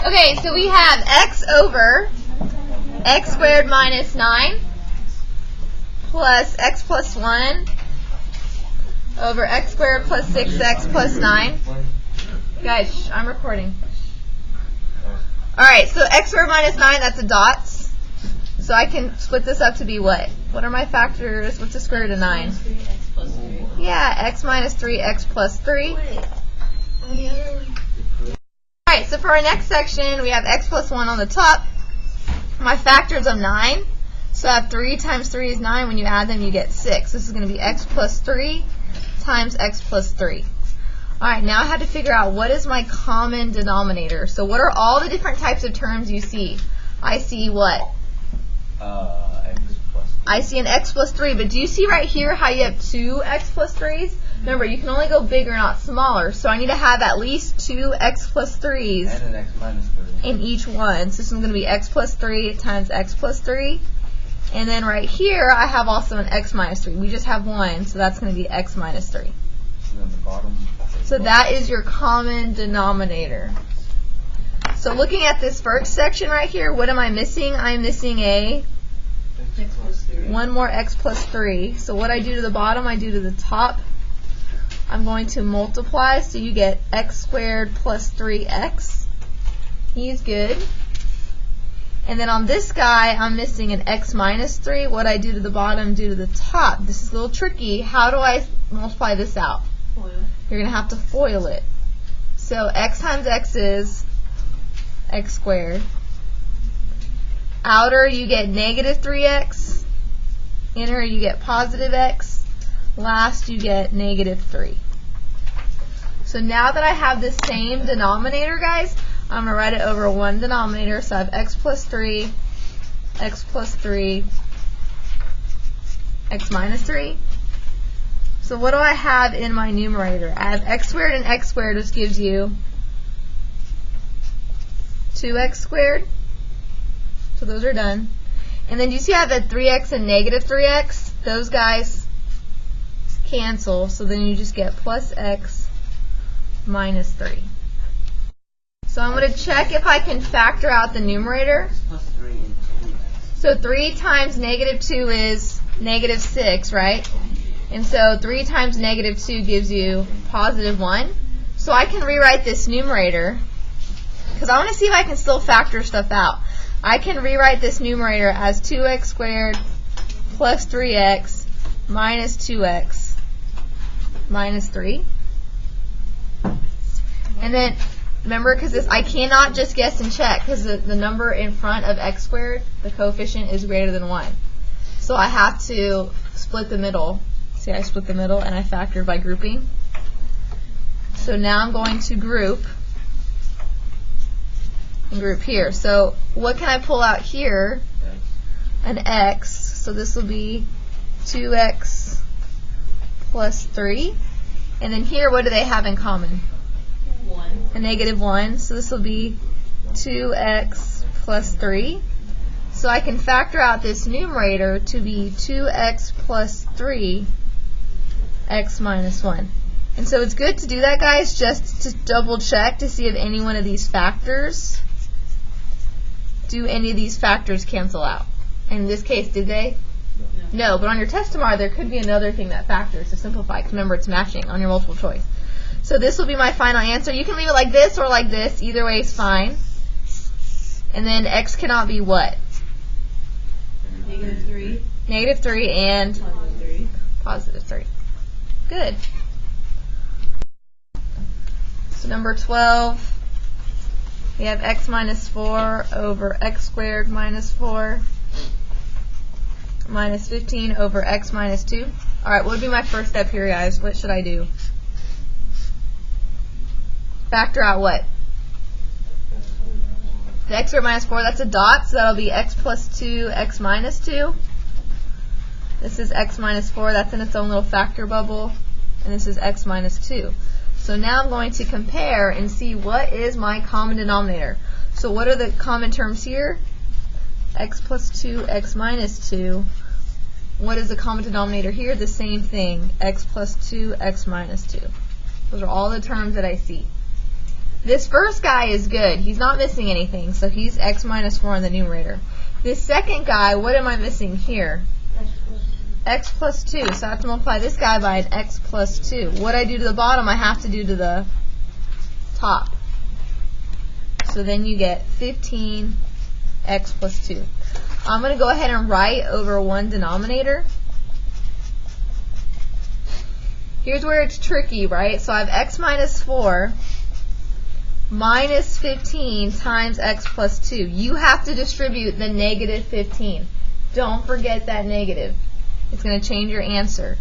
Okay, so we have x over x squared minus 9 plus x plus 1 over x squared plus 6x plus 9. Guys, I'm recording. Alright, so x squared minus 9, that's a dots. So I can split this up to be what? What are my factors? What's the square root of 9? Yeah, x minus 3, x plus 3. Alright, so for our next section, we have x plus 1 on the top. My factors of 9. So I have 3 times 3 is 9. When you add them, you get 6. This is going to be x plus 3 times x plus 3. Alright, now I have to figure out what is my common denominator. So what are all the different types of terms you see? I see what? X plus 3. I see an x plus 3, but do you see right here how you have two x plus 3s? Remember, you can only go bigger, not smaller, so I need to have at least two x plus 3s And an x minus 3. in each one. So this is going to be x plus 3 times x plus 3. And then right here, I have also an x minus 3. We just have one, so that's going to be x minus 3. And then the bottom. So that is your common denominator. So looking at this first section right here, what am I missing? I'm missing a X plus 3. one more x plus 3. So what I do to the bottom, I do to the top. I'm going to multiply, so you get x squared plus 3x. He's good. And then on this guy, I'm missing an x minus 3. What I do to the bottom, do to the top. This is a little tricky. How do I multiply this out? Foil. You're going to have to FOIL it. So x times x is x squared. Outer, you get negative 3x. Inner, you get positive x. Last, you get negative 3. So now that I have the same denominator, guys, I'm going to write it over one denominator. So I have x plus 3, x plus 3, x minus 3. So what do I have in my numerator? I have x squared and x squared, which gives you 2x squared. So those are done. And then do you see I have a 3x and negative 3x? Those guys cancel. So then you just get plus x minus 3. So I'm going to check if I can factor out the numerator. X plus 3 and 2x. So 3 times negative 2 is negative 6, right? And so 3 times negative 2 gives you positive 1. So I can rewrite this numerator, because I want to see if I can still factor stuff out. I can rewrite this numerator as 2x squared plus 3x minus 2x minus 3. And then, remember, because I cannot just guess and check, because the number in front of x squared, the coefficient, is greater than 1. So I have to split the middle. See, I split the middle and I factored by grouping. So now I'm going to group and group here. So what can I pull out here? An x. So this will be 2x plus 3. And then here, what do they have in common? 1. A negative 1. So this will be 2x plus 3. So I can factor out this numerator to be 2x plus 3 x minus 1. And so it's good to do that, guys, just to double check to see if any one of these factors, do any of these factors cancel out. In this case, did they? No, but on your test tomorrow, there could be another thing that factors to simplify, because remember, it's matching on your multiple choice. So this will be my final answer. You can leave it like this or like this. Either way is fine. And then x cannot be what? Negative 3. Negative 3 and Positive 3. positive 3. Good. So number 12, we have x minus 4 over x squared minus 4 minus 15 over x minus 2. Alright, what would be my first step here, guys? What should I do? Factor out what? The x squared minus 4, that's a dot, so that'll be x plus 2, x minus 2. This is x minus 4, that's in its own little factor bubble, and this is x minus 2. So now I'm going to compare and see what is my common denominator. So what are the common terms here? X plus 2, x minus 2. What is the common denominator here? The same thing, x plus 2, x minus 2. Those are all the terms that I see. This first guy is good. He's not missing anything, so he's x minus 4 in the numerator. This second guy, what am I missing here? X plus 2. So I have to multiply this guy by an x plus 2. What I do to the bottom, I have to do to the top. So then you get 15x plus 2. I'm going to go ahead and write over one denominator. Here's where it's tricky, right? So I have x minus 4 minus 15 times x plus 2. You have to distribute the negative 15. Don't forget that negative. It's going to change your answer.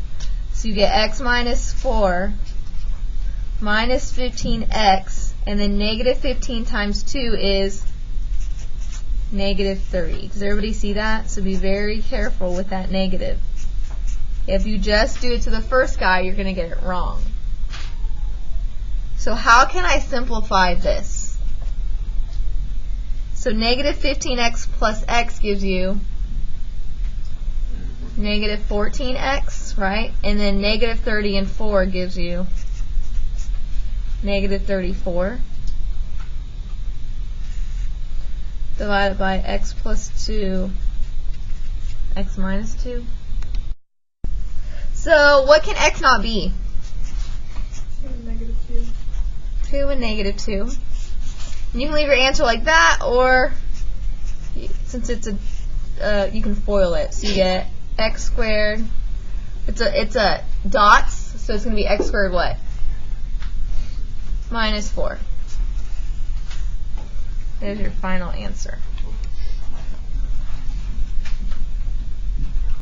So you get x minus 4 minus 15x, and then negative 15 times 2 is negative 30. Does everybody see that? So be very careful with that negative. If you just do it to the first guy, you're going to get it wrong. So how can I simplify this? So negative 15x plus x gives you negative 14x, right? And then negative 30 and 4 gives you negative 34. Divided by x plus 2, x minus 2. So what can x not be? 2 and negative 2. 2 and negative 2. And you can leave your answer like that, or since it's a, you can FOIL it. So you get x squared. It's a dots, so it's going to be x squared what? Minus 4. There's your final answer.